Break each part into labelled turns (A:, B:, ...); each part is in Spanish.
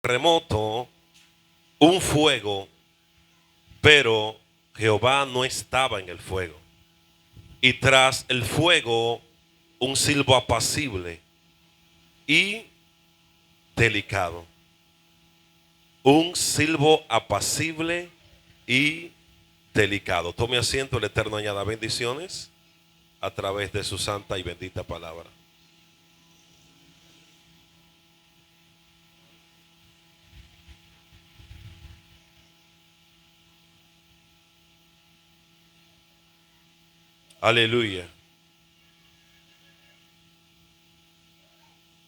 A: remoto un fuego, pero Jehová no estaba en el fuego. Y tras el fuego un silbo apacible y delicado. Un silbo apacible y delicado. Tome asiento, el Eterno añada bendiciones a través de su santa y bendita palabra. Aleluya.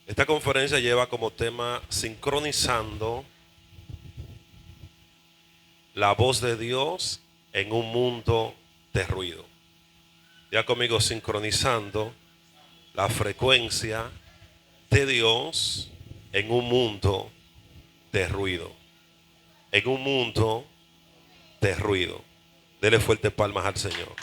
A: Esta conferencia lleva como tema sincronizando la voz de Dios en un mundo de ruido. Ya conmigo, sincronizando la frecuencia de Dios en un mundo de ruido. En un mundo de ruido. Dele fuerte palmas al Señor.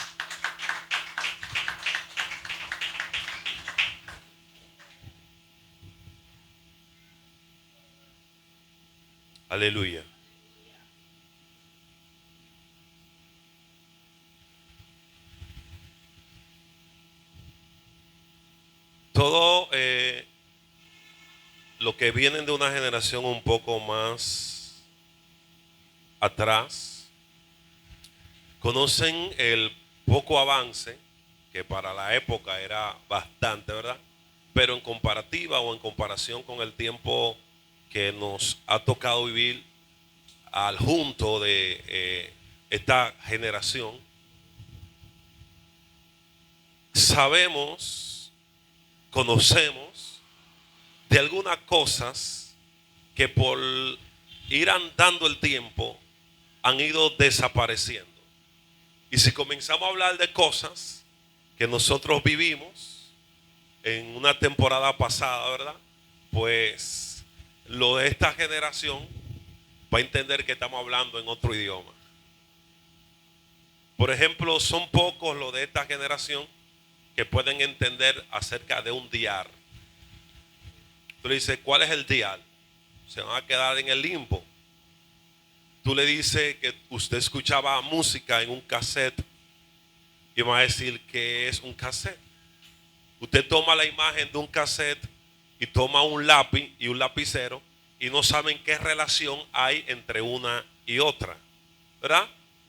A: Aleluya. Todo lo que vienen de una generación un poco más atrás, conocen el poco avance, que para la época era bastante, ¿verdad? Pero en comparativa o en comparación con el tiempo que nos ha tocado vivir al junto de esta generación, sabemos, conocemos de algunas cosas que por ir andando el tiempo han ido desapareciendo. Y si comenzamos a hablar de cosas que nosotros vivimos en una temporada pasada, ¿verdad? Pues lo de esta generación va a entender que estamos hablando en otro idioma. Por ejemplo, son pocos los de esta generación que pueden entender acerca de un dial. Tú le dices, ¿cuál es el dial? Se van a quedar en el limbo. Tú le dices que usted escuchaba música en un cassette y va a decir que es un cassette. Usted toma la imagen de un cassette y toma un lápiz y un lapicero y no saben qué relación hay entre una y otra, ¿verdad?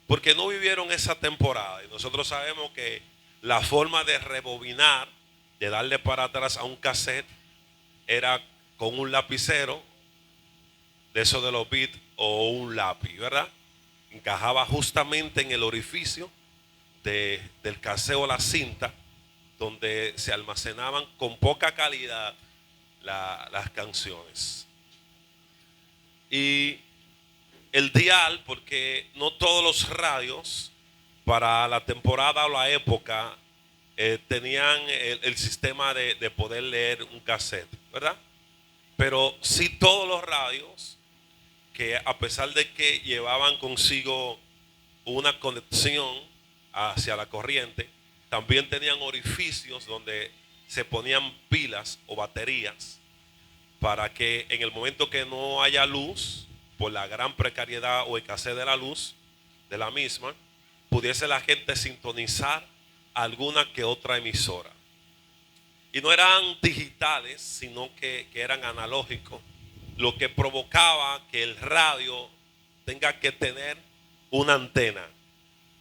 A: Porque no vivieron esa temporada y nosotros sabemos que la forma de rebobinar, de darle para atrás a un cassette, era con un lapicero, de eso de los beats, o un lápiz, ¿verdad? Encajaba justamente en el orificio del cassette o la cinta, donde se almacenaban con poca calidad las canciones. Y el dial, porque no todos los radios para la temporada o la época tenían el sistema de poder leer un cassette, ¿verdad? Pero sí todos los radios, que a pesar de que llevaban consigo una conexión hacia la corriente, también tenían orificios donde se ponían pilas o baterías para que en el momento que no haya luz, por la gran precariedad o escasez de la luz de la misma, pudiese la gente sintonizar alguna que otra emisora. Y no eran digitales, sino que eran analógicos, lo que provocaba que el radio tenga que tener una antena.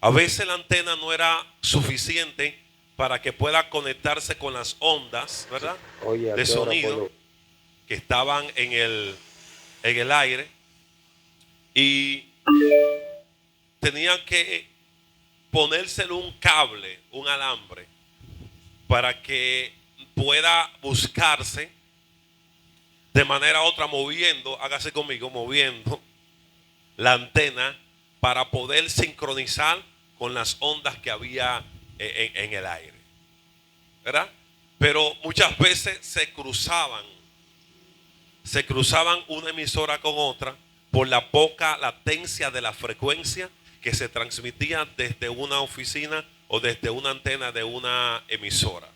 A: A veces la antena no era suficiente para que pueda conectarse con las ondas, ¿verdad?
B: Oye, ¿a
A: De
B: qué hora
A: sonido
B: puedo?
A: que estaban en el aire, y tenían que ponérselo un cable, un alambre, para que pueda buscarse de manera u otra moviendo, hágase conmigo, moviendo la antena para poder sincronizar con las ondas que había en el aire, ¿verdad? Pero muchas veces se cruzaban una emisora con otra por la poca latencia de la frecuencia que se transmitía desde una oficina o desde una antena de una emisora.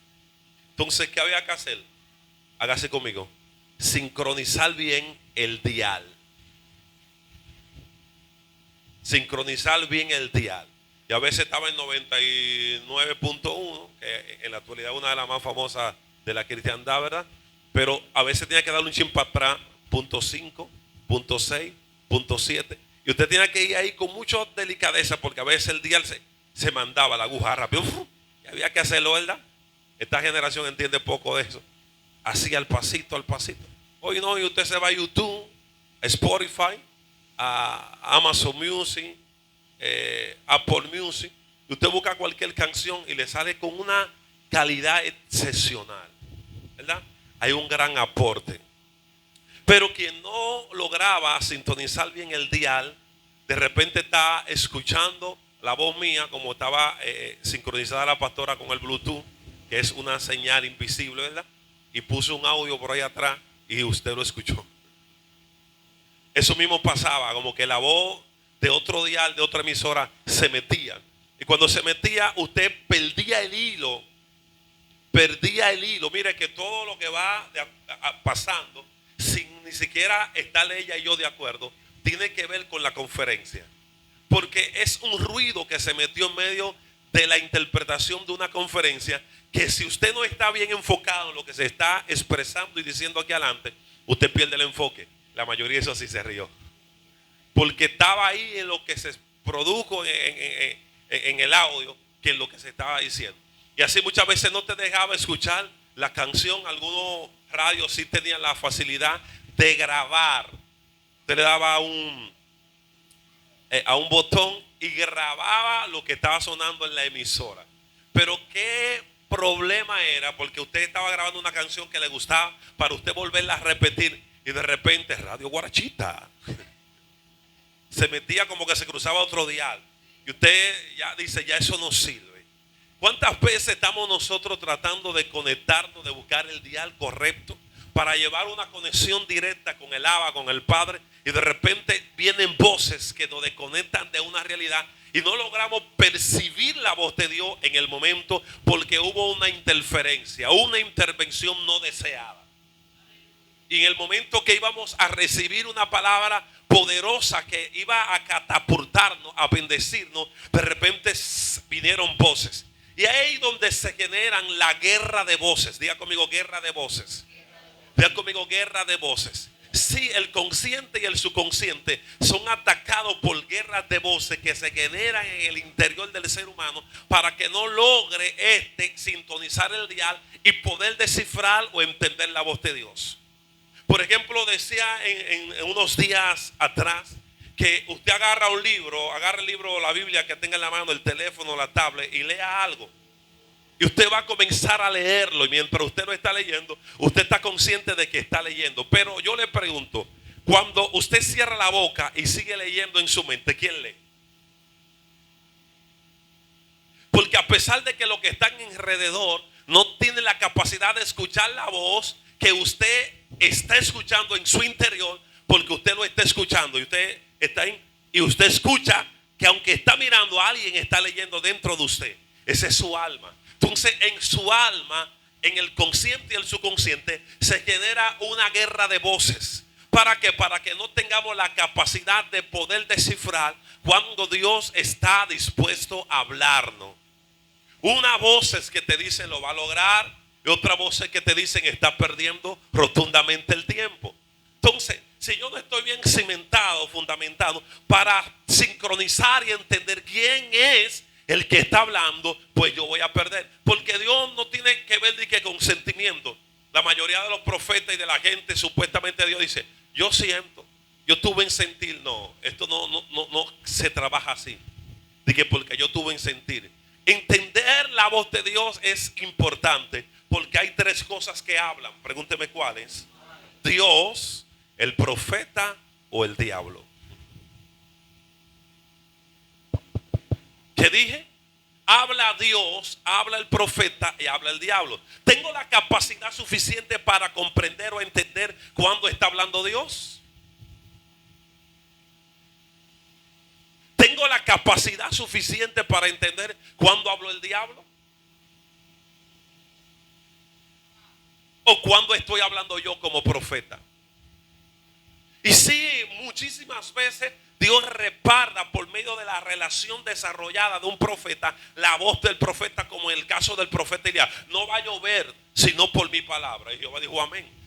A: Entonces, ¿qué había que hacer? Hágase conmigo. Sincronizar bien el dial. sincronizar bien el dial. Y a veces estaba en 99.1, que en la actualidad es una de las más famosas de la cristiandad, ¿verdad? Pero a veces tenía que darle un chin para atrás, punto 5, punto 6, punto 7. Y usted tenía que ir ahí con mucha delicadeza, porque a veces el dial se mandaba la aguja rápido. Y había que hacerlo, ¿verdad? Esta generación entiende poco de eso. Así al pasito, al pasito. Hoy no, y usted se va a YouTube, a Spotify, a Amazon Music, Apple Music. Y usted busca cualquier canción y le sale con una calidad excepcional, ¿verdad? Hay un gran aporte. Pero quien no lograba sintonizar bien el dial, de repente está escuchando la voz mía, como estaba sincronizada la pastora con el Bluetooth, que es una señal invisible, ¿verdad? Y puso un audio por ahí atrás y usted lo escuchó. Eso mismo pasaba, como que la voz de otro dial, de otra emisora, se metía. Y cuando se metía, usted perdía el hilo. Perdía el hilo. Mire que todo lo que va pasando, sin ni siquiera estar ella y yo de acuerdo, tiene que ver con la conferencia. Porque es un ruido que se metió en medio de la interpretación de una conferencia, que si usted no está bien enfocado en lo que se está expresando y diciendo aquí adelante, usted pierde el enfoque. La mayoría de eso sí se rió. Porque estaba ahí en lo que se produjo en el audio, que en lo que se estaba diciendo. Y así muchas veces no te dejaba escuchar la canción. Algunos radios sí tenían la facilidad de grabar. Usted le daba a un botón y grababa lo que estaba sonando en la emisora. Pero qué problema era, porque usted estaba grabando una canción que le gustaba para usted volverla a repetir y de repente Radio Guarachita se metía, como que se cruzaba otro dial y usted ya dice, ya eso no sirve. ¿Cuántas veces estamos nosotros tratando de conectarnos, de buscar el dial correcto para llevar una conexión directa con el Abba, con el Padre, y de repente vienen voces que nos desconectan de una realidad y no logramos percibir la voz de Dios en el momento porque hubo una interferencia, una intervención no deseada? Y en el momento que íbamos a recibir una palabra poderosa que iba a catapultarnos, a bendecirnos, de repente vinieron voces. Y ahí donde se generan la guerra de voces. Diga conmigo, guerra de voces. Diga conmigo, guerra de voces. Sí, el consciente y el subconsciente son atacados por guerras de voces que se generan en el interior del ser humano para que no logre sintonizar el dial y poder descifrar o entender la voz de Dios. Por ejemplo, decía en unos días atrás que usted agarra el libro, la Biblia que tenga en la mano, el teléfono, la tablet, y lea algo. Y usted va a comenzar a leerlo. Y mientras usted lo está leyendo, usted está consciente de que está leyendo. Pero yo le pregunto, cuando usted cierra la boca y sigue leyendo en su mente, ¿quién lee? Porque a pesar de que lo que está alrededor no tiene la capacidad de escuchar la voz que usted está escuchando en su interior, porque usted lo está escuchando y usted está ahí, y usted escucha que aunque está mirando, a alguien está leyendo dentro de usted. Esa es su alma. Entonces en su alma, en el consciente y el subconsciente, se genera una guerra de voces. ¿Para qué? Para que no tengamos la capacidad de poder descifrar cuando Dios está dispuesto a hablarnos. Una voz es que te dice lo va a lograr, y otra voz es que te dicen está perdiendo rotundamente el tiempo. Entonces, si yo no estoy bien cimentado, fundamentado para sincronizar y entender quién es el que está hablando, pues yo voy a perder. Porque Dios no tiene que ver ni que con sentimiento. La mayoría de los profetas y de la gente, supuestamente Dios dice, yo siento, yo tuve en sentir. No, esto no se trabaja así. Dije, porque yo tuve en sentir. Entender la voz de Dios es importante, porque hay tres cosas que hablan. Pregúnteme cuáles. Dios, el profeta o el diablo. ¿Qué dije? Habla Dios, habla el profeta y habla el diablo. ¿Tengo la capacidad suficiente para comprender o entender cuándo está hablando Dios? ¿Tengo la capacidad suficiente para entender cuándo habló el diablo? ¿O cuándo estoy hablando yo como profeta? Y sí, muchísimas veces Dios reparta por medio de la relación desarrollada de un profeta, la voz del profeta, como en el caso del profeta Elías, no va a llover sino por mi palabra. Y Jehová dijo amén.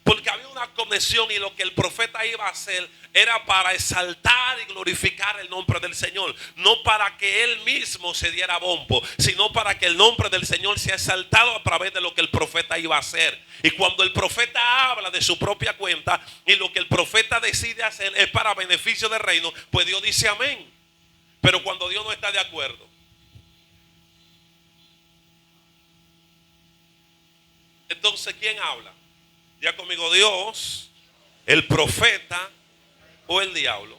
A: Porque había una conexión, y lo que el profeta iba a hacer era para exaltar y glorificar el nombre del Señor. No para que él mismo se diera bombo, sino para que el nombre del Señor sea exaltado a través de lo que el profeta iba a hacer. Y cuando el profeta habla de su propia cuenta y lo que el profeta decide hacer es para beneficio del reino, pues Dios dice amén. Pero cuando Dios no está de acuerdo, entonces ¿quién habla? Ya conmigo, Dios, el profeta o el diablo.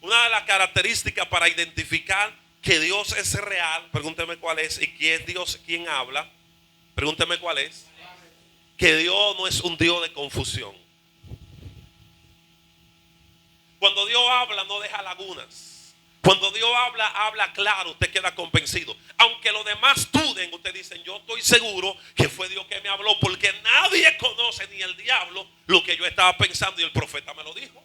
A: Una de las características para identificar que Dios es real, pregúnteme cuál es, y que es Dios quien habla, pregúnteme cuál es. Que Dios no es un Dios de confusión. Cuando Dios habla no deja lagunas. Cuando Dios habla, habla claro, usted queda convencido. Aunque los demás duden, usted dice, yo estoy seguro que fue Dios que me habló, porque nadie conoce, ni el diablo, lo que yo estaba pensando, y el profeta me lo dijo.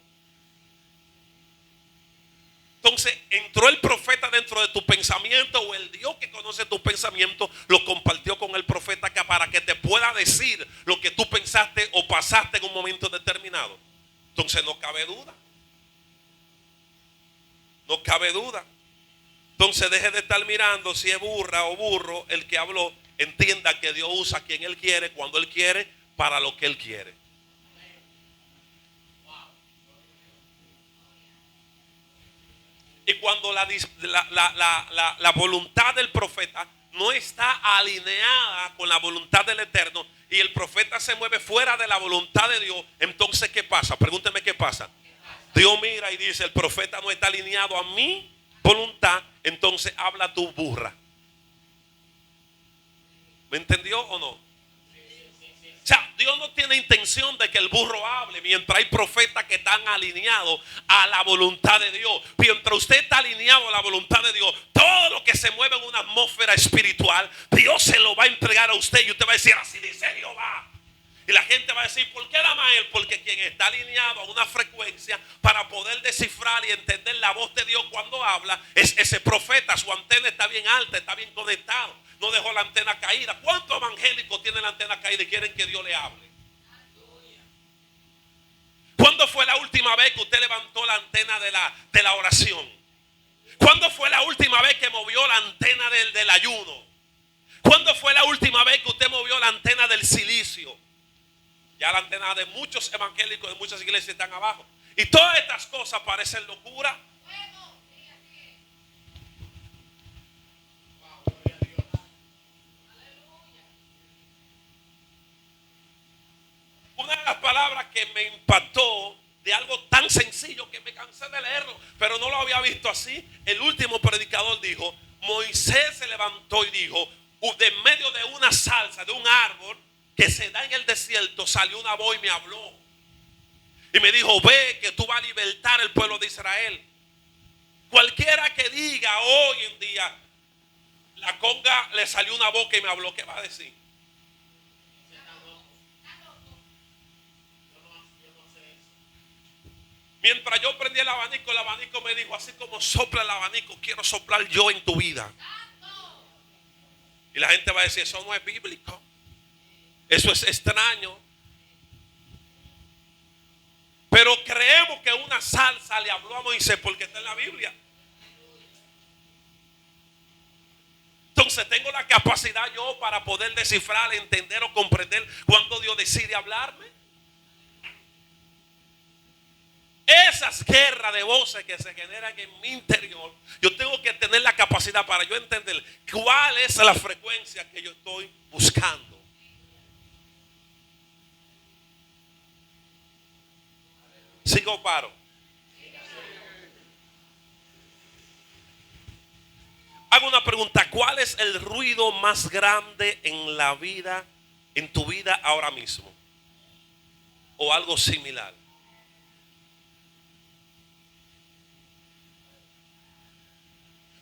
A: Entonces entró el profeta dentro de tu pensamiento, o el Dios que conoce tu pensamiento lo compartió con el profeta para que te pueda decir lo que tú pensaste o pasaste en un momento determinado. Entonces no cabe duda. No cabe duda. Entonces deje de estar mirando si es burra o burro el que habló. Entienda que Dios usa a quien Él quiere, cuando Él quiere, para lo que Él quiere. Y cuando la voluntad del profeta no está alineada con la voluntad del Eterno, y el profeta se mueve fuera de la voluntad de Dios, entonces ¿qué pasa? Pregúnteme qué pasa. Dios mira y dice, el profeta no está alineado a mi voluntad, entonces habla tu burra. ¿Me entendió o no? O sea, Dios no tiene intención de que el burro hable mientras hay profetas que están alineados a la voluntad de Dios. Mientras usted está alineado a la voluntad de Dios, todo lo que se mueve en una atmósfera espiritual, Dios se lo va a entregar a usted, y usted va a decir, así dice Jehová. Y la gente va a decir, ¿por qué nada más él? Porque quien está alineado a una frecuencia para poder descifrar y entender la voz de Dios cuando habla es ese profeta. Su antena está bien alta, está bien conectado. No dejó la antena caída. ¿Cuántos evangélicos tienen la antena caída y quieren que Dios le hable? ¿Cuándo fue la última vez que usted levantó la antena de la oración? ¿Cuándo fue la última vez que movió la antena del ayuno? ¿Cuándo fue la última vez que usted movió la antena del silicio? Ya la antena de muchos evangélicos de muchas iglesias están abajo. Y todas estas cosas parecen locura. Una de las palabras que me impactó de algo tan sencillo que me cansé de leerlo, pero no lo había visto así. El último predicador dijo, Moisés se levantó y dijo, de medio de una salsa, de un árbol que se da en el desierto, salió una voz y me habló. Y me dijo, ve que tú vas a libertar el pueblo de Israel. Cualquiera que diga hoy en día, la conga le salió una boca y me habló, ¿qué va a decir? Mientras yo prendí el abanico me dijo, así como sopla el abanico, quiero soplar yo en tu vida. Y la gente va a decir, eso no es bíblico. Eso es extraño. Pero creemos que una salsa le habló a Moisés porque está en la Biblia. Entonces tengo la capacidad yo para poder descifrar, entender o comprender cuando Dios decide hablarme. Esas guerras de voces que se generan en mi interior, yo tengo que tener la capacidad para yo entender cuál es la frecuencia que yo estoy buscando. ¿Sigo o paro? Hago una pregunta. ¿Cuál es el ruido más grande en la vida, en tu vida ahora mismo? O algo similar.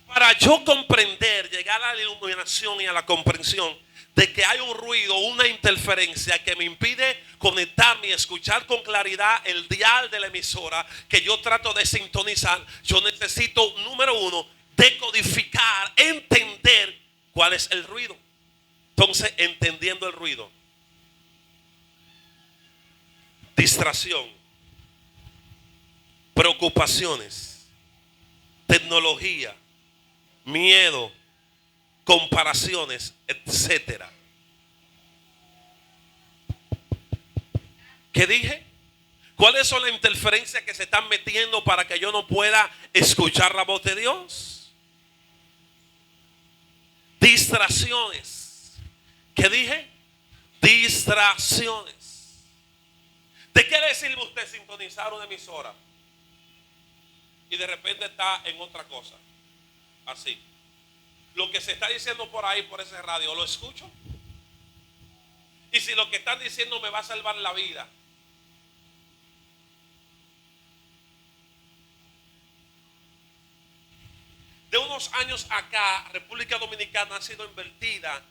A: Para yo comprender, llegar a la iluminación y a la comprensión, de que hay un ruido, una interferencia que me impide conectarme y escuchar con claridad el dial de la emisora que yo trato de sintonizar, yo necesito, número uno, decodificar, entender cuál es el ruido. Entonces, entendiendo el ruido, distracción, preocupaciones, tecnología, miedo, comparaciones, etcétera. ¿Qué dije? ¿Cuáles son las interferencias que se están metiendo para que yo no pueda escuchar la voz de Dios? Distracciones. ¿Qué dije? Distracciones. ¿De qué le sirve a usted sintonizar una emisora y de repente está en otra cosa? Así. Lo que se está diciendo por ahí, por ese radio, lo escucho. Y si lo que están diciendo me va a salvar la vida, de unos años acá, República Dominicana ha sido invertida,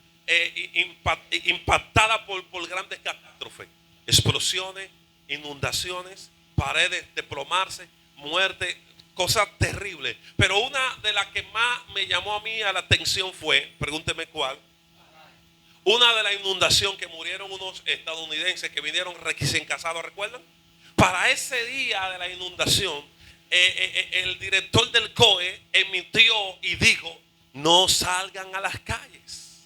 A: impactada por grandes catástrofes, explosiones, inundaciones, paredes desplomarse, muerte, cosas terribles. Pero una de las que más me llamó a mí a la atención fue, pregúnteme cuál, una de la inundación que murieron unos estadounidenses que vinieron recién casados, ¿recuerdan? Para ese día de la inundación, el director del COE emitió y dijo: no salgan a las calles,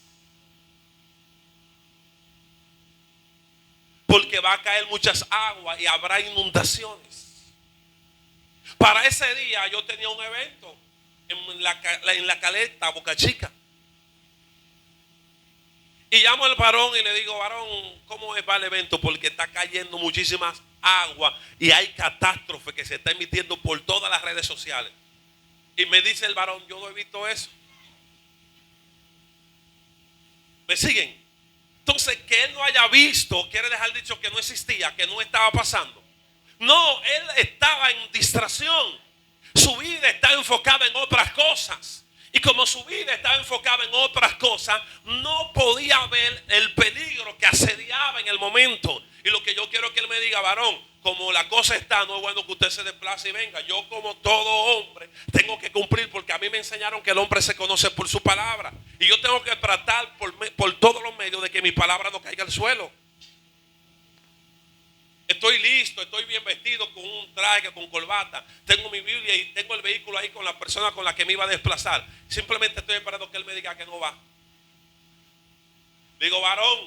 A: porque va a caer muchas aguas y habrá inundaciones. Para ese día yo tenía un evento en la Caleta, Boca Chica. Y llamo al varón y le digo: varón, ¿cómo va el evento? Porque está cayendo muchísimas aguas y hay catástrofe que se está emitiendo por todas las redes sociales. Y me dice el varón: yo no he visto eso. ¿Me siguen? Entonces, que él no haya visto quiere dejar dicho que no existía, que no estaba pasando. No, él estaba en distracción. Su vida está enfocada en otras cosas. Y como su vida estaba enfocada en otras cosas, no podía ver el peligro que asediaba en el momento. Y lo que yo quiero que él me diga: varón, como la cosa está, no es bueno que usted se desplace y venga. Yo, como todo hombre, tengo que cumplir, porque a mí me enseñaron que el hombre se conoce por su palabra. Y yo tengo que tratar por todos los medios de que mi palabra no caiga al suelo. Estoy listo, estoy bien vestido, con un traje, con corbata. Tengo mi Biblia y tengo el vehículo ahí con la persona con la que me iba a desplazar. Simplemente estoy esperando que él me diga que no va. Digo: varón,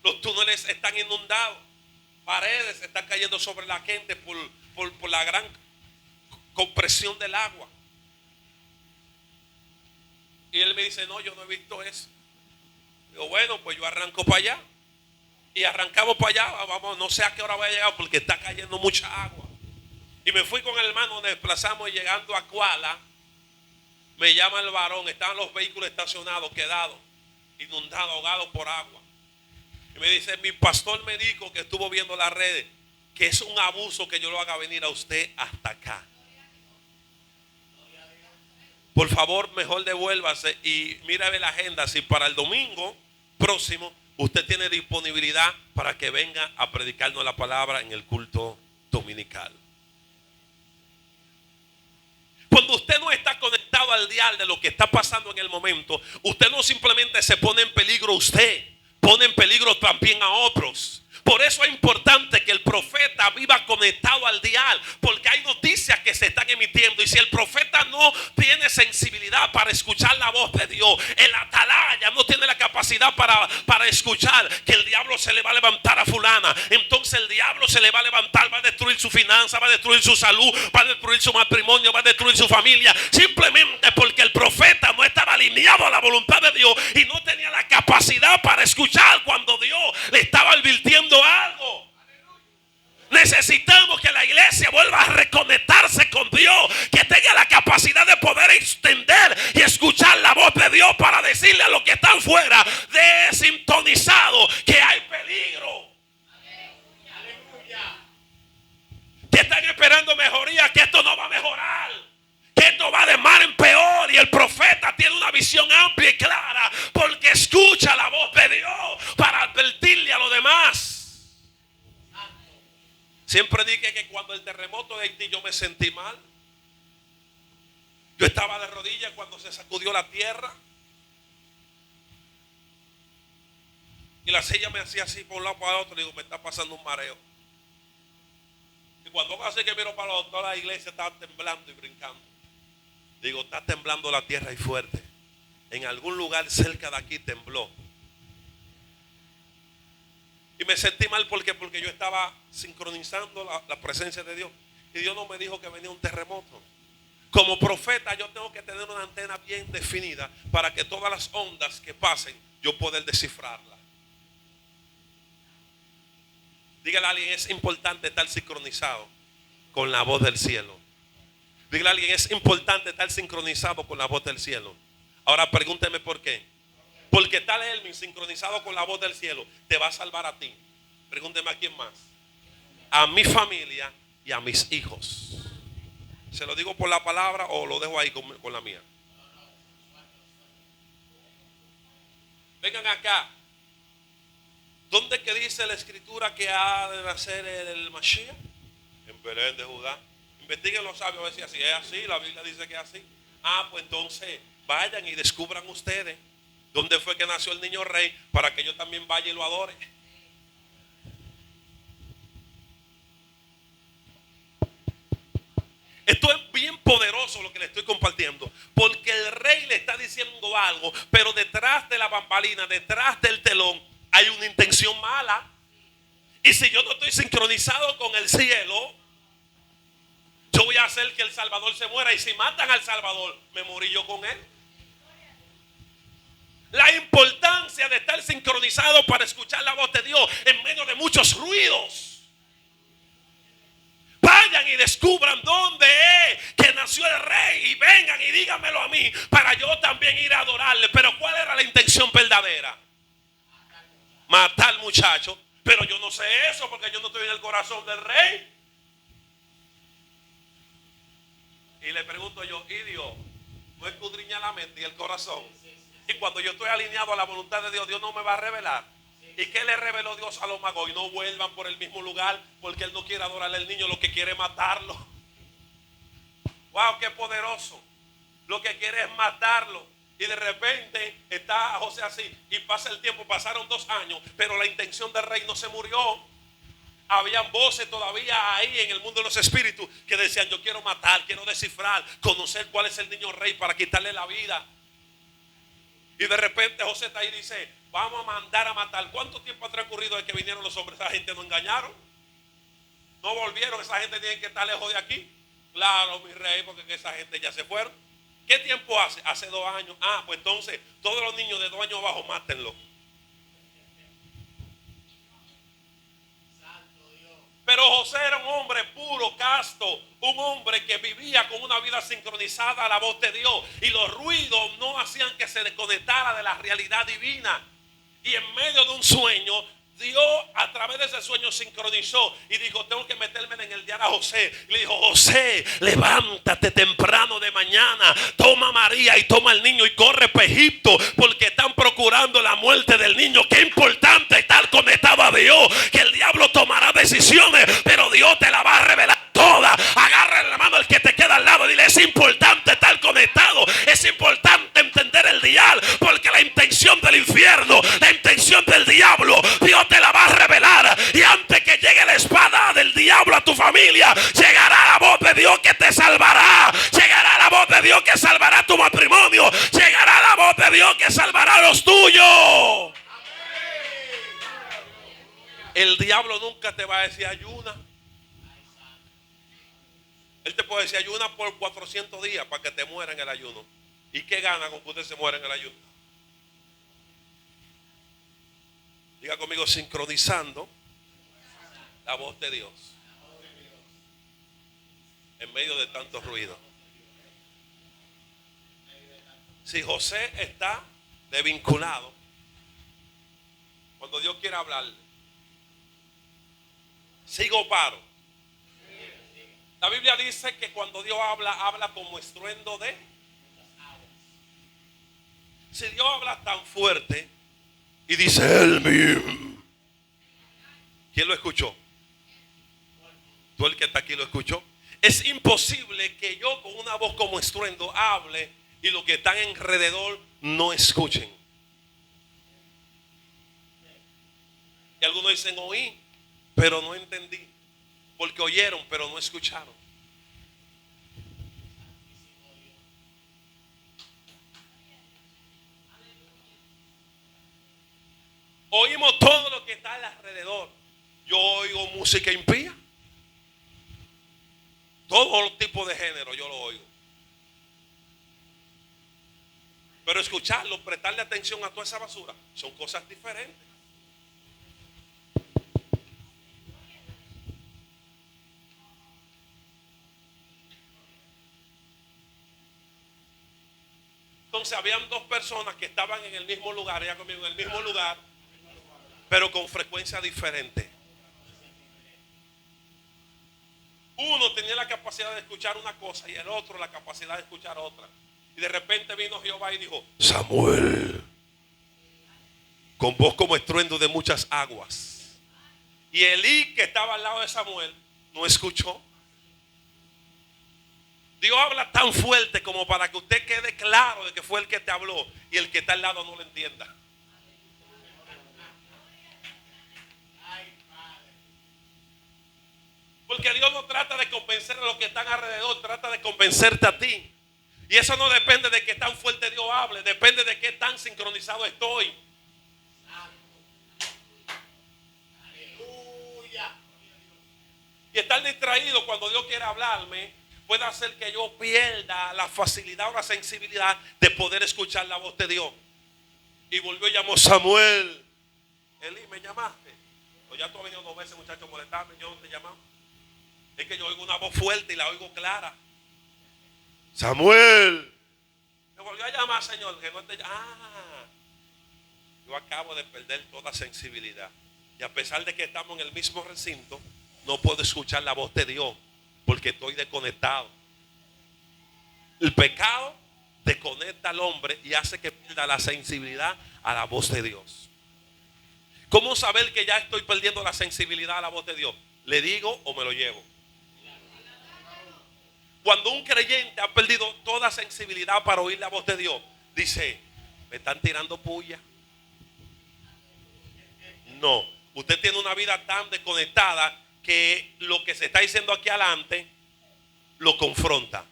A: los túneles están inundados, paredes están cayendo sobre la gente por la gran compresión del agua. Y él me dice: no, yo no he visto eso. Digo: bueno, pues yo arranco para allá. Y arrancamos para allá, vamos, no sé a qué hora voy a llegar porque está cayendo mucha agua. Y me fui con el hermano, nos desplazamos, y llegando a Kuala, me llama el varón, estaban los vehículos estacionados, quedados, inundados, ahogados por agua. Y me dice: mi pastor me dijo, que estuvo viendo las redes, que es un abuso que yo lo haga venir a usted hasta acá. Por favor, mejor devuélvase y mírame la agenda, si para el domingo próximo usted tiene disponibilidad para que venga a predicarnos la palabra en el culto dominical. Cuando usted no está conectado al dial de lo que está pasando en el momento, usted no simplemente se pone en peligro usted, pone en peligro también a otros. Por eso es importante que el profeta viva conectado al dial, porque hay noticias que se están emitiendo, y si el profeta no tiene sensibilidad para escuchar la voz de Dios, el atalaya no tiene la capacidad para escuchar que el diablo se le va a levantar a fulana, entonces el diablo se le va a levantar, va a destruir su finanza, va a destruir su salud, va a destruir su matrimonio, va a destruir su familia, simplemente porque el profeta no estaba alineado a la voluntad de Dios y no tenía la capacidad para escuchar cuando Dios le estaba advirtiendo algo. Necesitamos que la iglesia vuelva a reconectarse con Dios, que tenga la capacidad de poder extender y escuchar la voz de Dios para decirle a los que están fuera desintonizados que hay peligro. Que están esperando mejoría, que esto no va a mejorar, que esto va de mal en peor. Y el profeta tiene una visión amplia y clara, porque escucha la Siempre dije que cuando el terremoto de Haití yo me sentí mal. Yo estaba de rodillas cuando se sacudió la tierra. Y la silla me hacía así por un lado para otro. Le digo, me está pasando un mareo. Y cuando así que miro para los toda la iglesia estaba temblando y brincando. Digo, está temblando la tierra y fuerte. En algún lugar cerca de aquí tembló. Y me sentí mal porque yo estaba sincronizando la presencia de Dios. Y Dios no me dijo que venía un terremoto. Como profeta yo tengo que tener una antena bien definida para que todas las ondas que pasen yo poder descifrarlas. Dígale a alguien, es importante estar sincronizado con la voz del cielo. Dígale a alguien, es importante estar sincronizado con la voz del cielo. Ahora pregúnteme por qué. Porque tal Elmin sincronizado con la voz del cielo te va a salvar a ti. Pregúnteme a quién más. A mi familia y a mis hijos. ¿Se lo digo por la palabra o lo dejo ahí con la mía? Vengan acá. ¿Dónde que dice la escritura que ha de nacer el Mashiach? En Belén de Judá. Investiguen los sabios a ver si así es así. La Biblia dice que es así. Pues entonces vayan y descubran ustedes dónde fue que nació el niño rey para que yo también vaya y lo adore. Esto es bien poderoso lo que le estoy compartiendo, porque el rey le está diciendo algo, pero detrás de la bambalina, detrás del telón, hay una intención mala. Y si yo no estoy sincronizado con el cielo, yo voy a hacer que el Salvador se muera. Y si matan al Salvador, me morí yo con él. La importancia de estar sincronizado para escuchar la voz de Dios en medio de muchos ruidos. Vayan y descubran dónde es que nació el rey y vengan y díganmelo a mí para yo también ir a adorarle. Pero ¿cuál era la intención verdadera? Matar al muchacho. Pero yo no sé eso porque yo no estoy en el corazón del rey. Y le pregunto yo, ¿y Dios no escudriña la mente y el corazón? Y cuando yo estoy alineado a la voluntad de Dios, Dios no me va a revelar. ¿Y qué le reveló Dios a los magos? Y no vuelvan por el mismo lugar porque Él no quiere adorarle al niño, lo que quiere es matarlo. Wow, qué poderoso. Lo que quiere es matarlo. Y de repente está José así y pasa el tiempo, pasaron 2 años, pero la intención del rey no se murió. Habían voces todavía ahí en el mundo de los espíritus que decían, yo quiero matar, quiero descifrar, conocer cuál es el niño rey para quitarle la vida. Y de repente José está ahí y dice, vamos a mandar a matar. ¿Cuánto tiempo ha transcurrido desde que vinieron los hombres? Esa gente no engañaron, no volvieron. Esa gente tiene que estar lejos de aquí. Claro, mi rey, porque esa gente ya se fueron. ¿Qué tiempo hace? Hace 2 años. Pues entonces todos los niños de 2 años abajo mátenlo. Pero José era un hombre puro, casto, un hombre que vivía con una vida sincronizada a la voz de Dios. Y los ruidos no hacían que se desconectara de la realidad divina. Y en medio de un sueño, Dios a través de ese sueño sincronizó y dijo, tengo que meterme en el diario a José. Y le dijo, José, levántate temprano de mañana, toma a María y toma al niño y corre para Egipto, porque están procurando la muerte del niño. Qué importante estar conectado a Dios, que el diablo tomará decisiones, pero Dios te la va a revelar toda. Agarra la mano al que te queda al lado y dile, es importante estar conectado, es importante entender el dial, porque la intención del infierno, la intención del diablo, Dios te la va a revelar. Y antes que llegue la espada del diablo a tu familia, llegará la voz de Dios que te salvará. Llegará la voz de Dios que salvará tu matrimonio. Llegará la voz de Dios que salvará a los tuyos. El diablo nunca te va a decir ayuna. Él te puede decir ayuna por 400 días para que te muera en el ayuno. ¿Y qué gana con que usted se muera en el ayuno? Diga conmigo, sincronizando la voz de Dios en medio de tanto ruido. Si José está desvinculado, cuando Dios quiere hablarle, sigo o paro. La Biblia dice que cuando Dios habla como estruendo de. Si Dios habla tan fuerte y dice Él mismo, ¿quién lo escuchó? Todo el que está aquí lo escuchó. Es imposible que yo con una voz como estruendo hable y los que están alrededor no escuchen. Y algunos dicen oí, pero no entendí. Porque oyeron, pero no escucharon. Oímos todo lo que está alrededor. Yo oigo música impía. Todo tipo de género yo lo oigo. Pero escucharlo, prestarle atención a toda esa basura, son cosas diferentes. Entonces habían dos personas que estaban en el mismo lugar, ella conmigo, en el mismo lugar, pero con frecuencia diferente. Uno tenía la capacidad de escuchar una cosa y el otro la capacidad de escuchar otra. Y de repente vino Jehová y dijo: Samuel, con voz como estruendo de muchas aguas. Y Elí, que estaba al lado de Samuel, no escuchó. Dios habla tan fuerte como para que usted quede claro de que fue el que te habló y el que está al lado no lo entienda. Porque Dios no trata de convencer a los que están alrededor, trata de convencerte a ti. Y eso no depende de qué tan fuerte Dios hable, depende de qué tan sincronizado estoy. Aleluya. Y estar distraído cuando Dios quiere hablarme puede hacer que yo pierda la facilidad o la sensibilidad de poder escuchar la voz de Dios. Y volvió y llamó: Samuel. Elí, ¿me llamaste? O ya tú has venido 2 veces, muchacho, a molestarme. Yo no te he llamado. Es que yo oigo una voz fuerte y la oigo clara. Samuel. Me volvió a llamar, Señor, que no te... yo acabo de perder toda sensibilidad. Y a pesar de que estamos en el mismo recinto, no puedo escuchar la voz de Dios porque estoy desconectado. El pecado desconecta al hombre y hace que pierda la sensibilidad a la voz de Dios. ¿Cómo saber que ya estoy perdiendo la sensibilidad a la voz de Dios? ¿Le digo o me lo llevo? Cuando un creyente ha perdido toda sensibilidad para oír la voz de Dios, dice: me están tirando puya. No, usted tiene una vida tan desconectada que lo que se está diciendo aquí adelante lo confronta.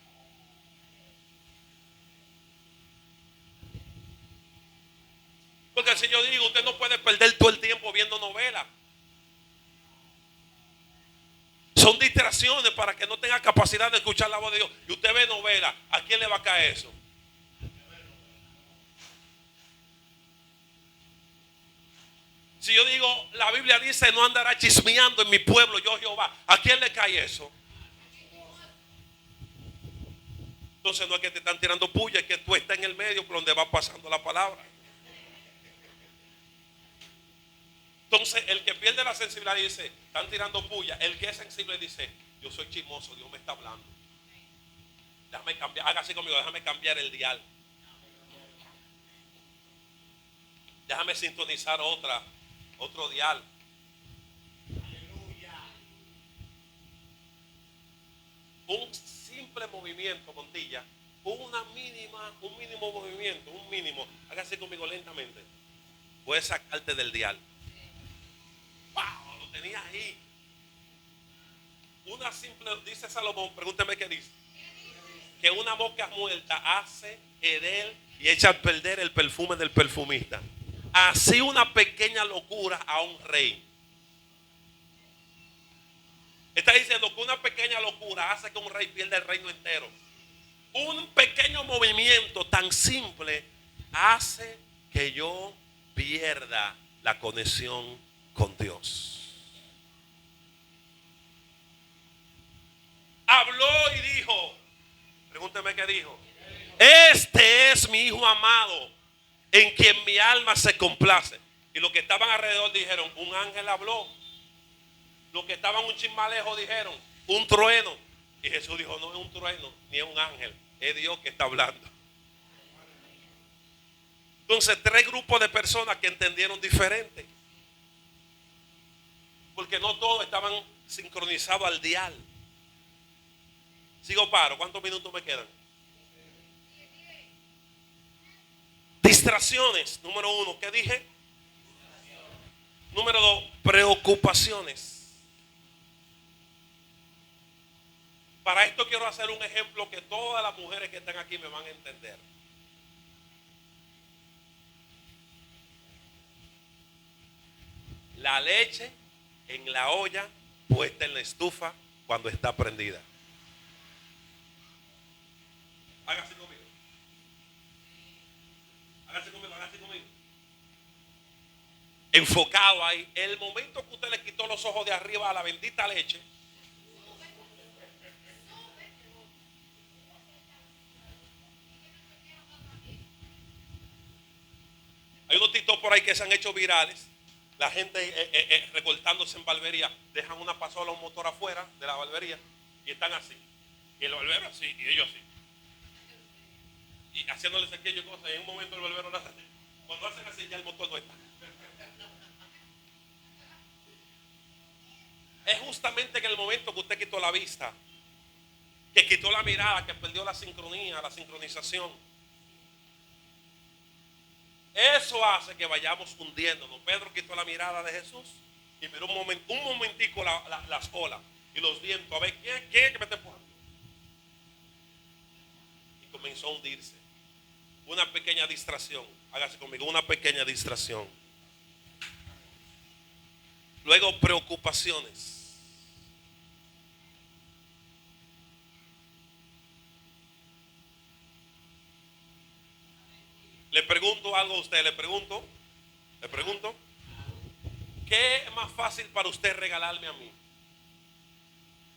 A: Porque si yo digo, usted no puede perder todo el tiempo viendo novelas. Son distracciones para que no tenga capacidad de escuchar la voz de Dios. Y usted ve novela, ¿a quién le va a caer eso? Si yo digo, la Biblia dice: no andará chismeando en mi pueblo, yo Jehová, ¿a quién le cae eso? Entonces no es que te están tirando puya, es que tú estás en el medio por donde va pasando la palabra. Entonces el que pierde la sensibilidad dice: están tirando puya. El que es sensible dice: yo soy chismoso, Dios me está hablando. Déjame cambiar, haga así conmigo, déjame cambiar el dial. Déjame sintonizar otro dial. Un simple movimiento, Montilla, un mínimo movimiento, haga así conmigo lentamente, puede sacarte del dial. ¡Wow! Lo tenías ahí. Una simple, dice Salomón, pregúnteme qué dice: que una mosca muerta hace hereder y echa a perder el perfume del perfumista. Así una pequeña locura a un rey. Está diciendo que una pequeña locura hace que un rey pierda el reino entero. Un pequeño movimiento tan simple hace que yo pierda la conexión con Dios. Habló y dijo, pregúnteme qué dijo: este es mi hijo amado, en quien mi alma se complace. Y los que estaban alrededor dijeron: un ángel habló. Los que estaban un chin más lejos dijeron: un trueno. Y Jesús dijo: no es un trueno ni es un ángel, es Dios que está hablando. Entonces 3 grupos de personas que entendieron diferente, porque no todos estaban sincronizado al dial. Sigo paro. ¿Cuántos minutos me quedan? Distracciones. Número 1, ¿qué dije? Número 2, preocupaciones. Para esto quiero hacer un ejemplo que todas las mujeres que están aquí me van a entender. La leche en la olla puesta en la estufa cuando está prendida. Hágase conmigo. Hágase conmigo, hágase conmigo. Enfocado ahí. El momento que usted le quitó los ojos de arriba a la bendita leche, hay unos TikTok por ahí que se han hecho virales. La gente recortándose en barbería, dejan una pasola o un motor afuera de la barbería y están así. Y el barbero así, y ellos así. Y haciéndoles aquello y cosas. Y en un momento el barbero lo hace así. Cuando hacen así, ya el motor no está. Es justamente en el momento que usted quitó la vista, que quitó la mirada, que perdió la sincronía, la sincronización. Eso hace que vayamos hundiéndonos. Pedro quitó la mirada de Jesús y miró un momentico las olas y los vientos. A ver, ¿quién es que me está empujando? Y comenzó a hundirse. Una pequeña distracción. Hágase conmigo, una pequeña distracción. Luego, preocupaciones. Le pregunto algo a usted, le pregunto, ¿qué es más fácil para usted regalarme a mí?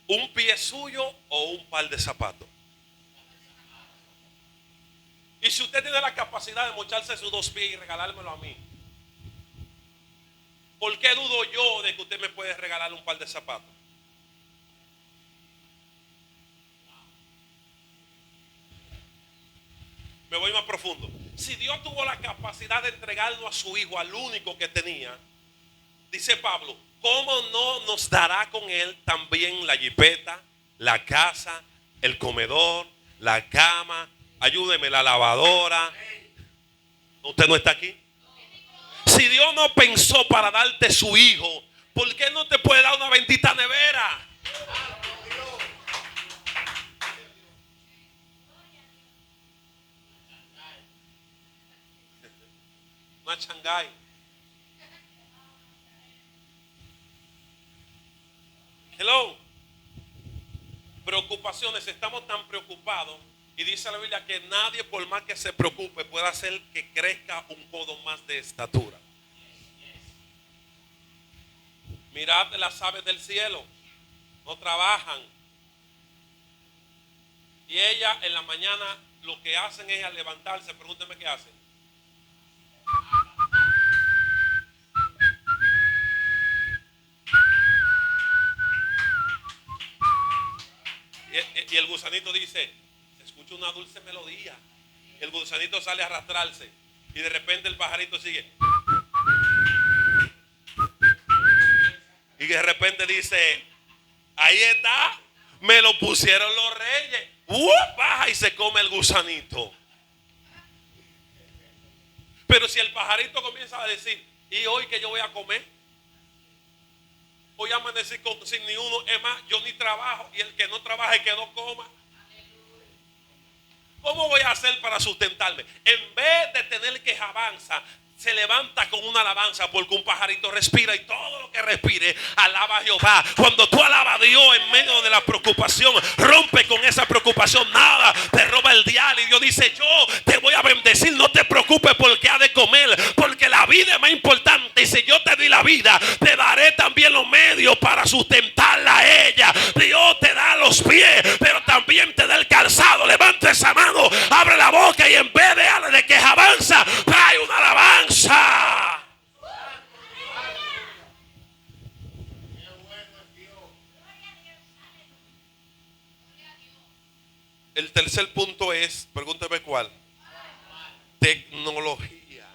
A: ¿Un pie suyo o un par de zapatos? Y si usted tiene la capacidad de mocharse sus 2 pies y regalármelo a mí, ¿por qué dudo yo de que usted me puede regalar un par de zapatos? Me voy más profundo. Si Dios tuvo la capacidad de entregarlo a su hijo, al único que tenía, dice Pablo, ¿cómo no nos dará con él también la jipeta, la casa, el comedor, la cama? Ayúdeme, la lavadora. ¿Usted no está aquí? Si Dios no pensó para darte su hijo, ¿por qué no te puede dar una bendita nevera? Una Shanghai. Hello. Preocupaciones. Estamos tan preocupados. Y dice la Biblia que nadie, por más que se preocupe, puede hacer que crezca un codo más de estatura. Mirad las aves del cielo. No trabajan. Y ellas en la mañana lo que hacen es al levantarse. Pregúnteme qué hacen. Y el gusanito dice, escucha una dulce melodía. El gusanito sale a arrastrarse. Y de repente el pajarito sigue. Y de repente dice, ahí está, me lo pusieron los reyes. Baja y se come el gusanito. Pero si el pajarito comienza a decir, ¿y hoy que yo voy a comer? Hoy amanecí sin ni uno. Es más, yo ni trabajo. Y el que no trabaja y que no coma. ¿Cómo voy a hacer para sustentarme? En vez de tener que avanzar, se levanta con una alabanza, porque un pajarito respira y todo lo que respire alaba a Jehová. Cuando tú alabas a Dios en medio de la preocupación, rompe con esa preocupación, nada te roba el dial. Y Dios dice, yo te voy a bendecir, no te preocupes porque ha de comer, porque la vida es más importante. Y si yo te di la vida, te daré también los medios para sustentarla a ella. Dios te da los pies, pero también te da el calzado. Levanta esa mano, abre la boca y en vez de que avanza, trae una alabanza. El tercer punto es, pregúnteme cuál. Tecnología.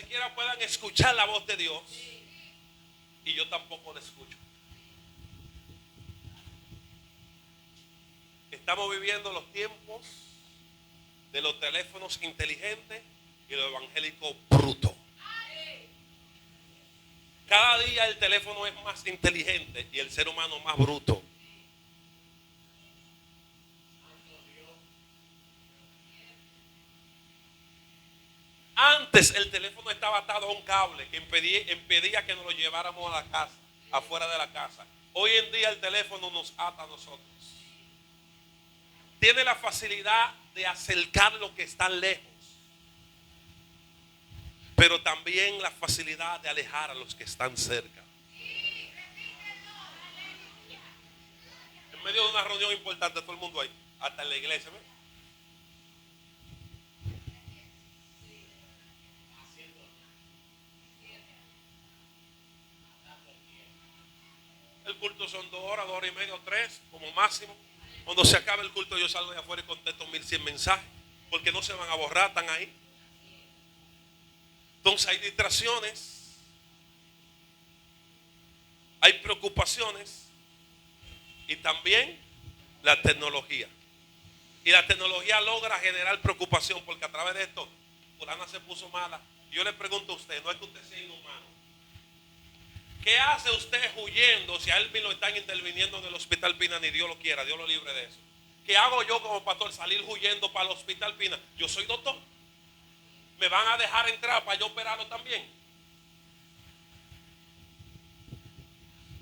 A: siquiera puedan escuchar la voz de Dios. Y yo tampoco la escucho. Estamos viviendo los tiempos de los teléfonos inteligentes y los evangélicos brutos. Cada día el teléfono es más inteligente y el ser humano más bruto. Antes el teléfono estaba atado a un cable que impedía que nos lo lleváramos a la casa, afuera de la casa. Hoy en día el teléfono nos ata a nosotros. Tiene la facilidad de acercar lo que está lejos, pero también la facilidad de alejar a los que están cerca. En medio de una reunión importante, todo el mundo ahí, hasta en la iglesia, ¿ves? El culto son 2 horas, 2 horas y media, 3 como máximo. Cuando se acabe el culto yo salgo de afuera y contesto 1100 mensajes, porque no se van a borrar, están ahí. Entonces hay distracciones, hay preocupaciones y también la tecnología. Y la tecnología logra generar preocupación porque a través de esto fulana se puso mala. Yo le pregunto a usted, no es que usted sea inhumano, ¿qué hace usted huyendo si a él mismo lo están interviniendo en el hospital Pina? Ni Dios lo quiera, Dios lo libre de eso. ¿Qué hago yo como pastor? Salir huyendo para el hospital Pina. Yo soy doctor. ¿Me van a dejar entrar para yo operarlo también?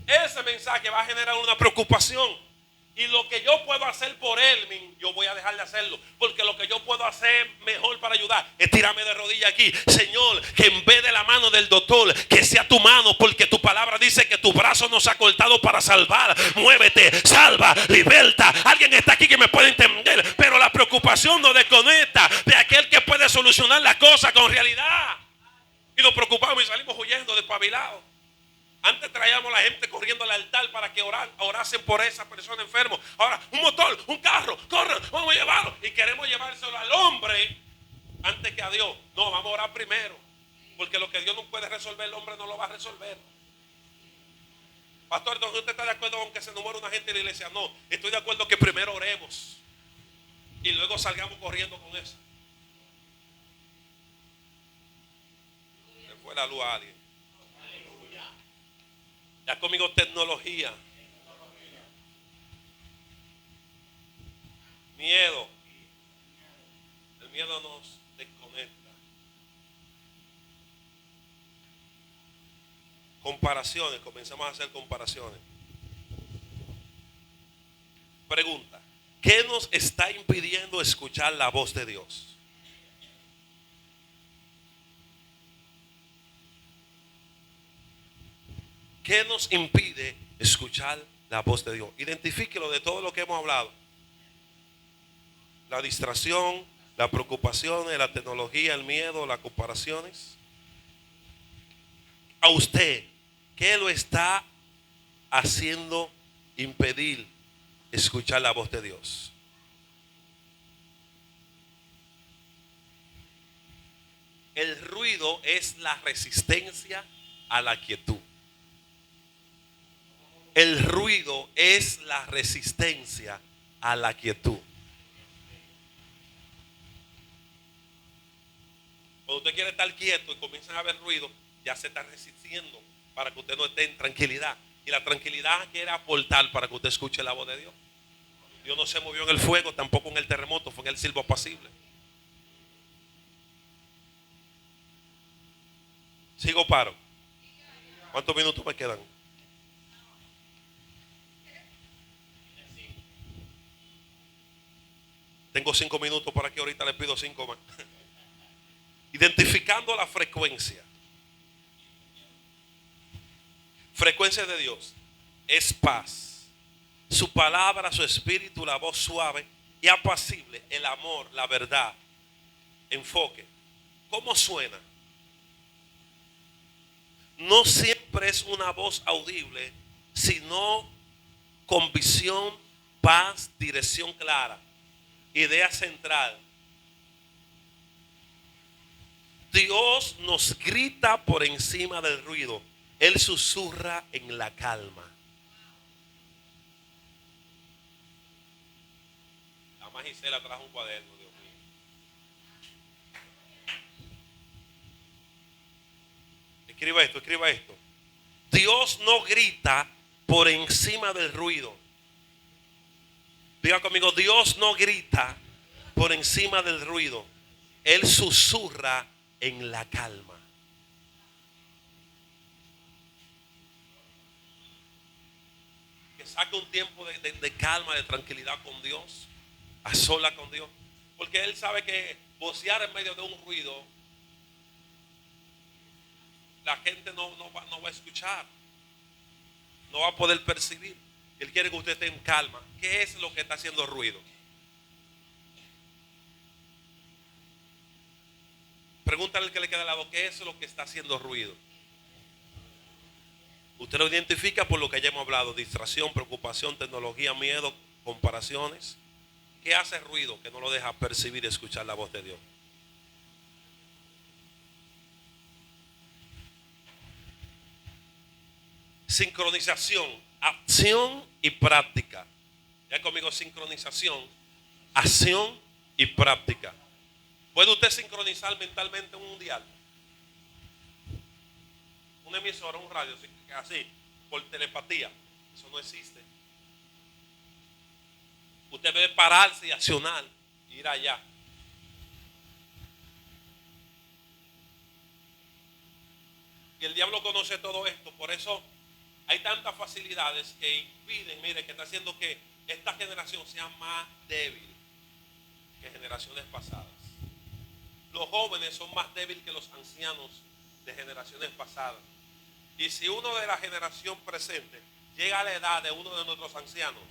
A: Ese mensaje va a generar una preocupación. Y lo que yo puedo hacer por él, yo voy a dejar de hacerlo. Porque lo que yo puedo hacer mejor para ayudar es tirarme de rodillas aquí. Señor, que en vez de la mano del doctor, que sea tu mano. Porque tu palabra dice que tu brazo nos ha cortado para salvar. Muévete, salva, liberta. Alguien está aquí que me puede entender. Pero la preocupación nos desconecta de aquel que puede solucionar las cosas con realidad. Y nos preocupamos y salimos huyendo despabilados. Antes traíamos a la gente corriendo al altar para que orasen por esa persona enferma. Ahora, un motor, un carro, corran, vamos a llevarlo. Y queremos llevárselo al hombre antes que a Dios. No, vamos a orar primero. Porque lo que Dios no puede resolver, el hombre no lo va a resolver. Pastor, entonces ¿usted está de acuerdo con que se nos muera una gente en la iglesia? No, estoy de acuerdo que primero oremos y luego salgamos corriendo con eso. Se fue la luz a alguien. Ya conmigo tecnología. Miedo. El miedo nos desconecta. Comparaciones. Comenzamos a hacer comparaciones. Pregunta. ¿Qué nos está impidiendo escuchar la voz de Dios? ¿Qué nos impide escuchar la voz de Dios? Identifíquelo de todo lo que hemos hablado. La distracción, la preocupación, la tecnología, el miedo, las comparaciones. A usted, ¿qué lo está haciendo impedir escuchar la voz de Dios? El ruido es la resistencia a la quietud. El ruido es la resistencia a la quietud. Cuando usted quiere estar quieto y comienzan a haber ruido, ya se está resistiendo para que usted no esté en tranquilidad. Y la tranquilidad quiere aportar para que usted escuche la voz de Dios. Dios no se movió en el fuego, tampoco en el terremoto, fue en el silbo apacible. ¿Sigo paro? ¿Cuántos minutos me quedan? Tengo 5 minutos para que ahorita le pido 5 más. Identificando la frecuencia. Frecuencia de Dios es paz. Su palabra, su espíritu, la voz suave y apacible, el amor, la verdad. Enfoque. ¿Cómo suena? No siempre es una voz audible, sino con visión, paz, dirección clara, idea central. Dios nos grita por encima del ruido. Él susurra en la calma. La más Gisela trajo un cuaderno, Dios mío. Escriba esto, escriba esto. Dios no grita por encima del ruido. Diga conmigo, Dios no grita por encima del ruido. Él susurra en la calma. Que saque un tiempo de calma, de tranquilidad con Dios, a sola con Dios. Porque Él sabe que vocear en medio de un ruido, la gente no va a escuchar, no va a poder percibir. Él quiere que usted esté en calma. ¿Qué es lo que está haciendo ruido? Pregúntale al que le queda al lado, ¿qué es lo que está haciendo ruido? Usted lo identifica por lo que ya hemos hablado: distracción, preocupación, tecnología, miedo, comparaciones. ¿Qué hace ruido que no lo deja percibir y escuchar la voz de Dios? Sincronización, acción y práctica. Ya conmigo, sincronización, acción y práctica. ¿Puede usted sincronizar mentalmente un dial? Una emisora, un radio, así, por telepatía. Eso no existe. Usted debe pararse y accionar, ir allá. Y el diablo conoce todo esto. Por eso hay tantas facilidades que impiden, mire, que está haciendo que esta generación sea más débil que generaciones pasadas. Los jóvenes son más débiles que los ancianos de generaciones pasadas. Y si uno de la generación presente llega a la edad de uno de nuestros ancianos,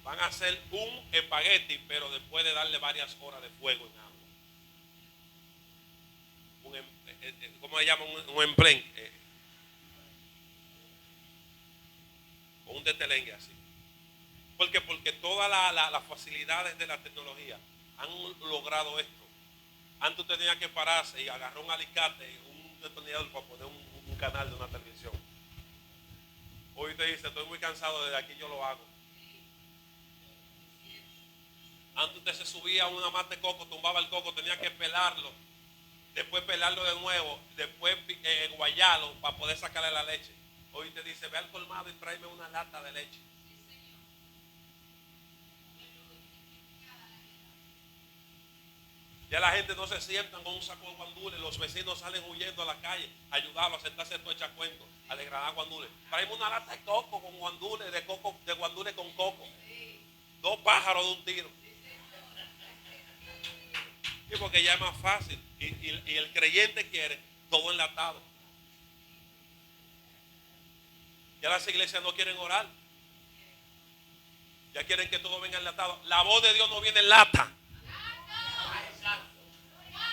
A: van a hacer un espagueti, pero después de darle varias horas de fuego en agua. ¿Cómo se llama? Un emplenque. O un detelengue así. ¿Por qué? Porque todas las facilidades de la tecnología han logrado esto. Antes usted tenía que pararse y agarrar un alicate y un destornillador para poner un canal de una televisión. Hoy usted dice, estoy muy cansado, desde aquí yo lo hago. Antes usted se subía a una mata de coco, tumbaba el coco, tenía que pelarlo, después pelarlo de nuevo, después guayarlo para poder sacarle la leche. Hoy usted dice, ve al colmado y tráeme una lata de leche. Ya la gente no se sientan con un saco de guandules, los vecinos salen huyendo a la calle, a ayudarlo a sentarse todo echa cuento, a desgranar guandules. Tráeme una lata de coco con guandules, de guandules con coco. 2 pájaros de un tiro. Sí, porque ya es más fácil. Y el creyente quiere todo enlatado. Ya las iglesias no quieren orar. Ya quieren que todo venga enlatado. La voz de Dios no viene en lata.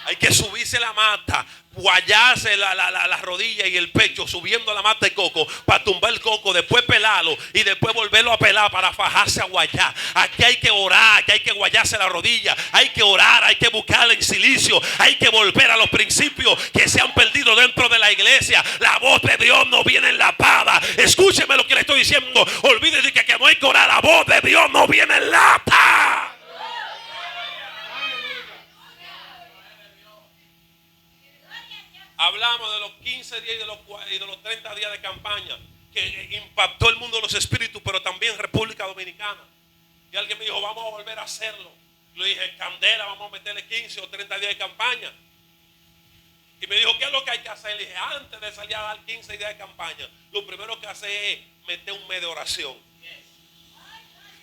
A: Hay que subirse la mata, guayarse la rodilla y el pecho, subiendo la mata de coco para tumbar el coco, después pelarlo y después volverlo a pelar para fajarse a guayar. Aquí hay que orar, aquí hay que guayarse la rodilla, hay que orar, hay que buscar en silicio, hay que volver a los principios que se han perdido dentro de la iglesia. La voz de Dios no viene enlatada. Escúcheme lo que le estoy diciendo. Olvídese que no hay que orar. La voz de Dios no viene en lata. Hablamos de los 15 días y de los 30 días de campaña que impactó el mundo de los espíritus, pero también República Dominicana. Y alguien me dijo, vamos a volver a hacerlo. Le dije, candela, vamos a meterle 15 o 30 días de campaña. Y me dijo, ¿qué es lo que hay que hacer? Le dije, antes de salir a dar 15 días de campaña, lo primero que hace es meter un mes de oración.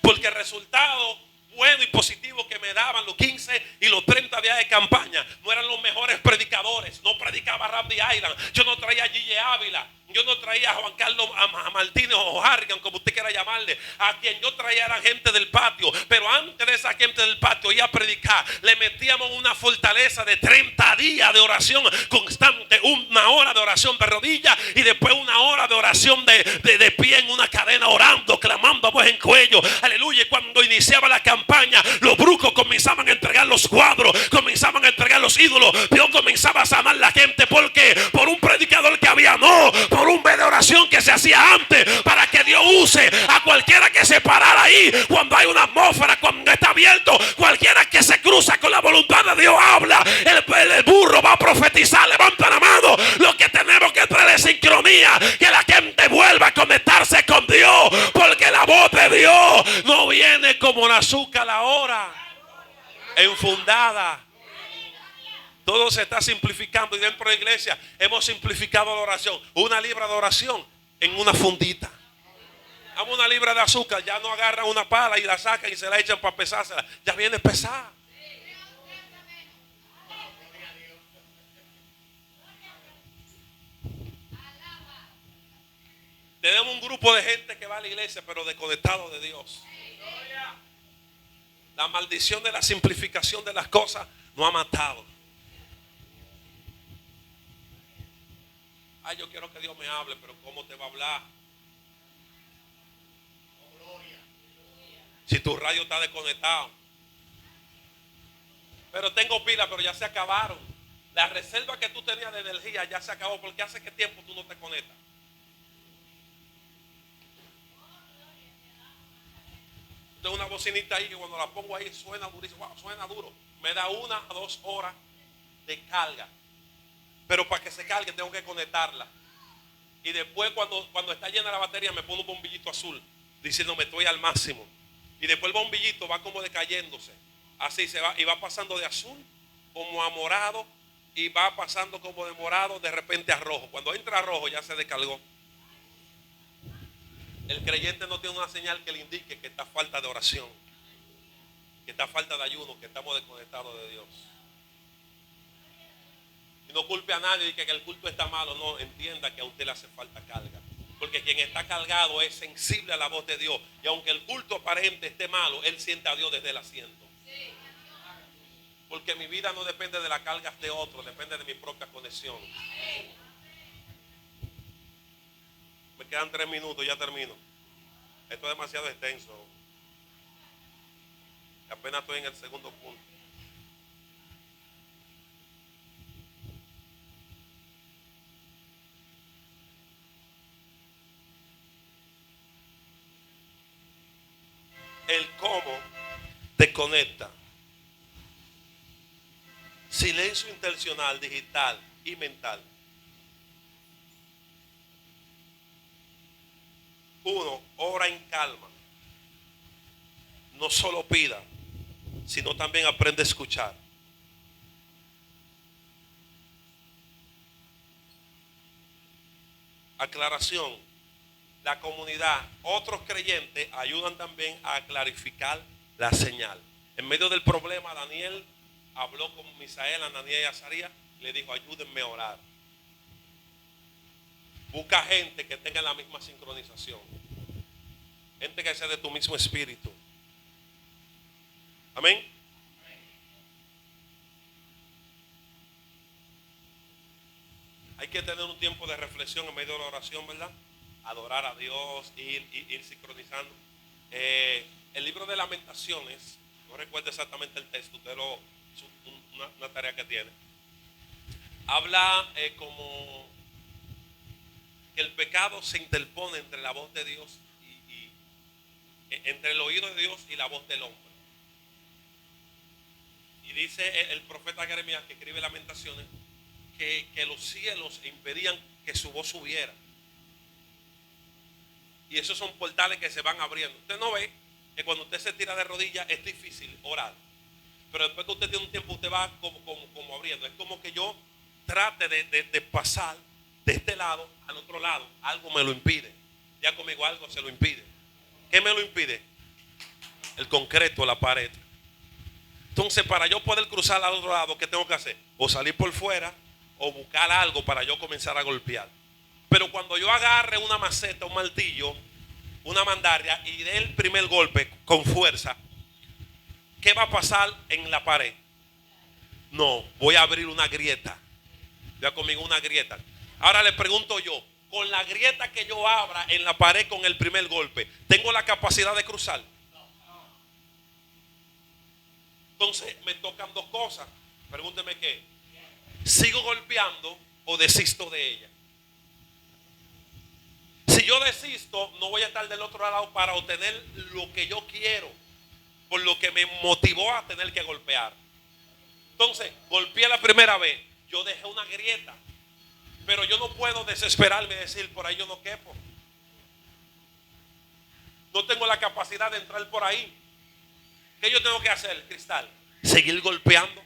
A: Porque el resultado bueno y positivo que me daban los 15 y los 30 días de campaña no eran los mejores predicadores. No predicaba Randy Island, yo no traía a Gille Ávila, yo no traía a Juan Carlos a Martínez o Harrigan, como usted quiera llamarle. A quien yo traía era gente del patio. Pero antes de esa gente del patio iba a predicar, le metíamos una fortaleza de 30 días de oración constante, 1 hora de oración de rodillas y después 1 hora de oración de pie en una cadena, orando, clamando a voz en cuello. Aleluya. Y cuando iniciaba la campaña, los brucos comenzaban a entregar los cuadros, comenzaban a entregar a los ídolos, Dios comenzaba a sanar la gente. ¿Por qué? Por un predicador que había, no, por un vez de oración que se hacía antes, para que Dios use a cualquiera que se parara ahí cuando hay una atmósfera, cuando está abierto. Cualquiera que se cruza con la voluntad de Dios habla. El burro va a profetizar. Levanta la mano. Lo que tenemos que traer es sincronía, que la gente vuelva a conectarse con Dios, porque la voz de Dios no viene como el azúcar ahora, enfundada. Todo se está simplificando, y dentro de la iglesia hemos simplificado la oración. Una libra de oración en una fundita. Vamos, una libra de azúcar, ya no agarran una pala y la sacan y se la echan para pesársela. Ya viene pesada. Tenemos un grupo de gente que va a la iglesia pero desconectado de Dios. La maldición de la simplificación de las cosas nos ha matado. Ay, yo quiero que Dios me hable, pero ¿cómo te va a hablar? Si tu radio está desconectado. Pero tengo pila, pero ya se acabaron. La reserva que tú tenías de energía ya se acabó, porque hace qué tiempo tú no te conectas. Tengo una bocinita ahí que cuando la pongo ahí suena durísimo. Wow, suena duro. Me da 1 a 2 horas de carga. Pero para que se cargue tengo que conectarla. Y después cuando está llena la batería me pone un bombillito azul diciéndome estoy al máximo. Y después el bombillito va como decayéndose. Así se va y va pasando de azul como a morado. Y va pasando como de morado de repente a rojo. Cuando entra a rojo ya se descargó. El creyente no tiene una señal que le indique que está falta de oración, que está falta de ayuno, que estamos desconectados de Dios. Y no culpe a nadie y que el culto está malo. No, entienda que a usted le hace falta carga. Porque quien está cargado es sensible a la voz de Dios. Y aunque el culto aparente esté malo, él siente a Dios desde el asiento. Porque mi vida no depende de las cargas de otros, depende de mi propia conexión. Me quedan 3 minutos, ya termino. Esto es demasiado extenso. Apenas estoy en el segundo punto. El cómo te conecta. Silencio intencional, digital y mental. 1, ora en calma. No solo pida, sino también aprende a escuchar. Aclaración. La comunidad, otros creyentes ayudan también a clarificar la señal. En medio del problema, Daniel habló con Misael, Ananías y Azarías. Le dijo, ayúdenme a orar. Busca gente que tenga la misma sincronización. Gente que sea de tu mismo espíritu. Amén. Hay que tener un tiempo de reflexión en medio de la oración, ¿verdad? Adorar a Dios, ir sincronizando. El libro de Lamentaciones, no recuerdo exactamente el texto, usted es una tarea que tiene. Habla como que el pecado se interpone entre la voz de Dios entre el oído de Dios y la voz del hombre. Y dice el profeta Jeremías, que escribe Lamentaciones, que los cielos impedían que su voz subiera. Y esos son portales que se van abriendo. Usted no ve que cuando usted se tira de rodillas es difícil orar. Pero después que usted tiene un tiempo, usted va como abriendo. Es como que yo trate de pasar de este lado al otro lado. Algo me lo impide. Ya conmigo algo se lo impide. ¿Qué me lo impide? El concreto, la pared. Entonces, para yo poder cruzar al otro lado, ¿qué tengo que hacer? O salir por fuera o buscar algo para yo comenzar a golpear. Pero cuando yo agarre una maceta, un martillo, una mandaria y dé el primer golpe con fuerza, ¿qué va a pasar en la pared? No, voy a abrir una grieta. Ya conmigo una grieta. Ahora le pregunto yo, con la grieta que yo abra en la pared con el primer golpe, ¿tengo la capacidad de cruzar? Entonces me tocan dos cosas. Pregúnteme qué. ¿Sigo golpeando o desisto de ella? Si yo desisto, no voy a estar del otro lado para obtener lo que yo quiero, por lo que me motivó a tener que golpear. Entonces, golpeé la primera vez, yo dejé una grieta, pero yo no puedo desesperarme y decir, por ahí yo no quepo. No tengo la capacidad de entrar por ahí. ¿Qué yo tengo que hacer, Cristal? Seguir golpeando.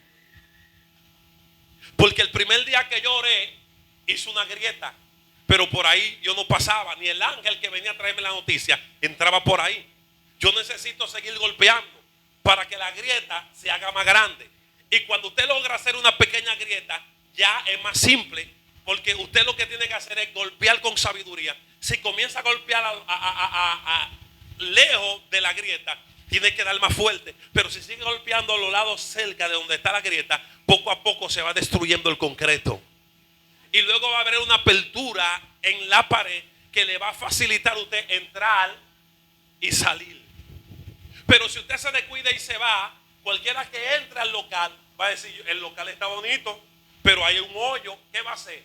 A: Porque el primer día que yo oré, hice una grieta, pero por ahí yo no pasaba. Ni el ángel que venía a traerme la noticia entraba por ahí. Yo necesito seguir golpeando para que la grieta se haga más grande. Y cuando usted logra hacer una pequeña grieta, ya es más simple, porque usted lo que tiene que hacer es golpear con sabiduría. Si comienza a golpear lejos de la grieta, tiene que dar más fuerte. Pero si sigue golpeando a los lados cerca de donde está la grieta, poco a poco se va destruyendo el concreto. Y luego va a haber una apertura en la pared que le va a facilitar a usted entrar y salir. Pero si usted se descuida y se va, cualquiera que entre al local va a decir, el local está bonito, pero hay un hoyo. ¿Qué va a hacer?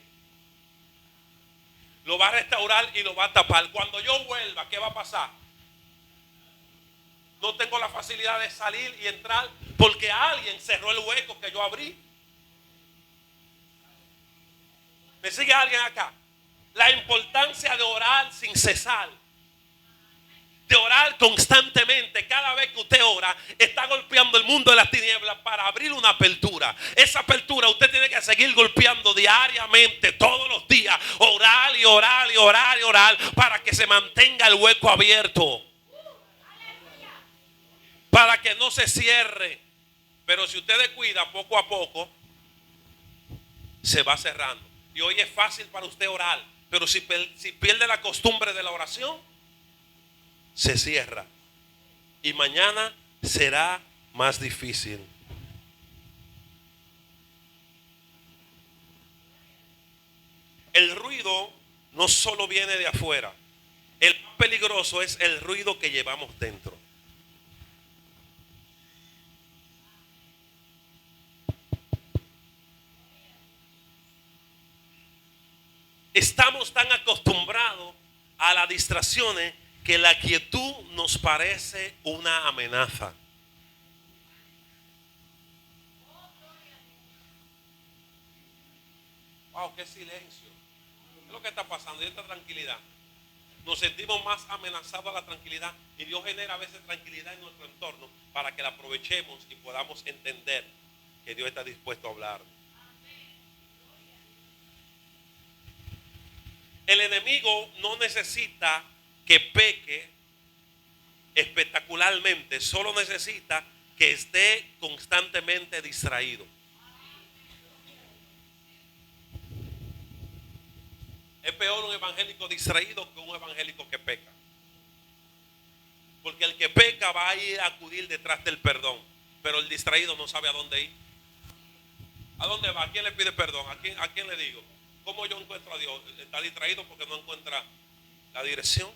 A: Lo va a restaurar y lo va a tapar. Cuando yo vuelva, ¿qué va a pasar? No tengo la facilidad de salir y entrar porque alguien cerró el hueco que yo abrí. ¿Me sigue alguien acá? La importancia de orar sin cesar. De orar constantemente. Cada vez que usted ora, está golpeando el mundo de las tinieblas para abrir una apertura. Esa apertura usted tiene que seguir golpeando diariamente, todos los días. Orar y orar y orar y orar para que se mantenga el hueco abierto. Para que no se cierre. Pero si usted descuida, poco a poco se va cerrando. Y hoy es fácil para usted orar, pero si pierde la costumbre de la oración, se cierra. Y mañana será más difícil. El ruido no solo viene de afuera. El más peligroso es el ruido que llevamos dentro. Estamos tan acostumbrados a las distracciones que la quietud nos parece una amenaza. Wow, qué silencio. ¿Qué es lo que está pasando? Y esta tranquilidad. Nos sentimos más amenazados a la tranquilidad. Y Dios genera a veces tranquilidad en nuestro entorno para que la aprovechemos y podamos entender que Dios está dispuesto a hablar. El enemigo no necesita que peque espectacularmente, solo necesita que esté constantemente distraído. Es peor un evangélico distraído que un evangélico que peca. Porque el que peca va a ir a acudir detrás del perdón, pero el distraído no sabe a dónde ir. ¿A dónde va? ¿A quién le pide perdón? ¿A quién le digo? ¿Cómo yo encuentro a Dios? Está distraído porque no encuentra la dirección.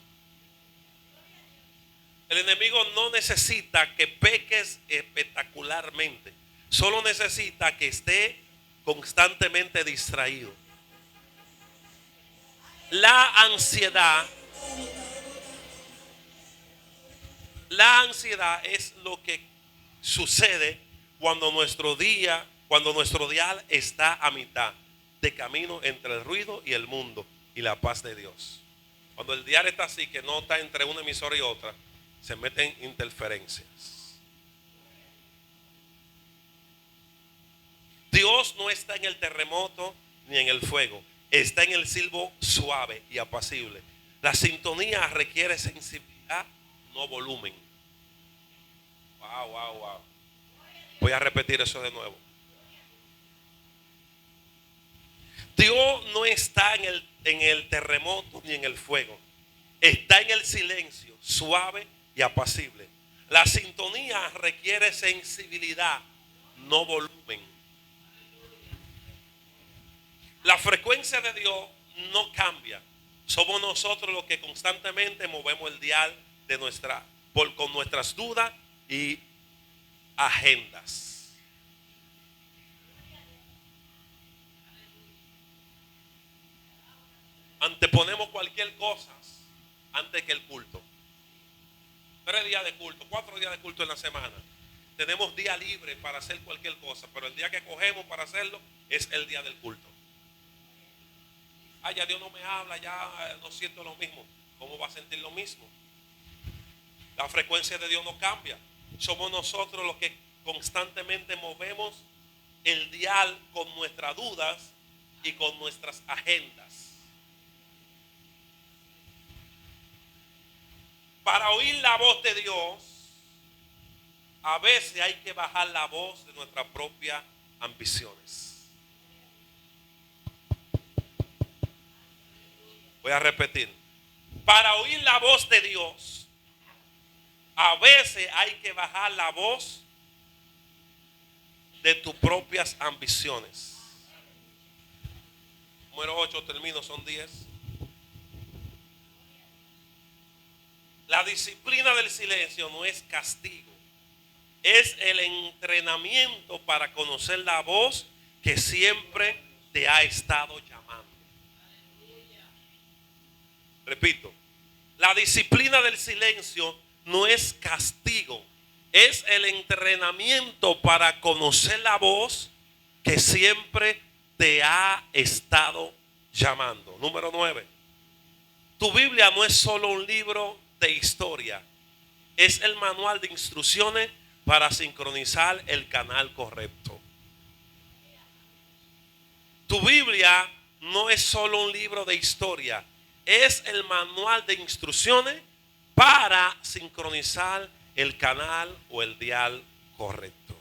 A: El enemigo no necesita que peques espectacularmente. Solo necesita que esté constantemente distraído. La ansiedad es lo que sucede cuando nuestro dial está a mitad de camino entre el ruido y el mundo y la paz de Dios. Cuando el dial está así, que no está entre una emisora y otra, se meten interferencias. Dios no está en el terremoto ni en el fuego, está en el silbo suave y apacible. La sintonía requiere sensibilidad, no volumen. Wow. Voy a repetir eso de nuevo. Dios no está en el terremoto ni en el fuego. Está en el silencio suave y apacible. La sintonía requiere sensibilidad, no volumen. La frecuencia de Dios no cambia. Somos nosotros los que constantemente movemos el dial de con nuestras dudas y agendas. Anteponemos cualquier cosa antes que el culto. 3 días de culto, 4 días de culto en la semana. Tenemos día libre para hacer cualquier cosa, pero el día que cogemos para hacerlo es el día del culto. Ya Dios no me habla, ya no siento lo mismo. ¿Cómo va a sentir lo mismo? La frecuencia de Dios no cambia. Somos nosotros los que constantemente movemos el dial con nuestras dudas y con nuestras agendas. Para oír la voz de Dios, a veces hay que bajar la voz de nuestras propias ambiciones. Voy a repetir. Para oír la voz de Dios, a veces hay que bajar la voz de tus propias ambiciones. Número 8, termino, son 10. La disciplina del silencio no es castigo, es el entrenamiento para conocer la voz que siempre te ha estado llamando. Repito, la disciplina del silencio no es castigo, es el entrenamiento para conocer la voz que siempre te ha estado llamando. Número 9. Tu Biblia no es solo un libro de historia, es el manual de instrucciones para sincronizar el canal correcto. Tu Biblia no es solo un libro de historia, es el manual de instrucciones para sincronizar el canal o el dial correcto.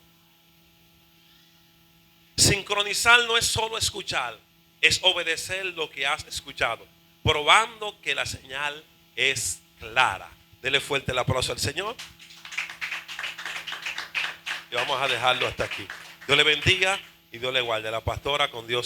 A: Sincronizar no es solo escuchar, es obedecer lo que has escuchado, probando que la señal es clara. Dele fuerte el aplauso al Señor. Y vamos a dejarlo hasta aquí. Dios le bendiga y Dios le guarde. La pastora con Dios.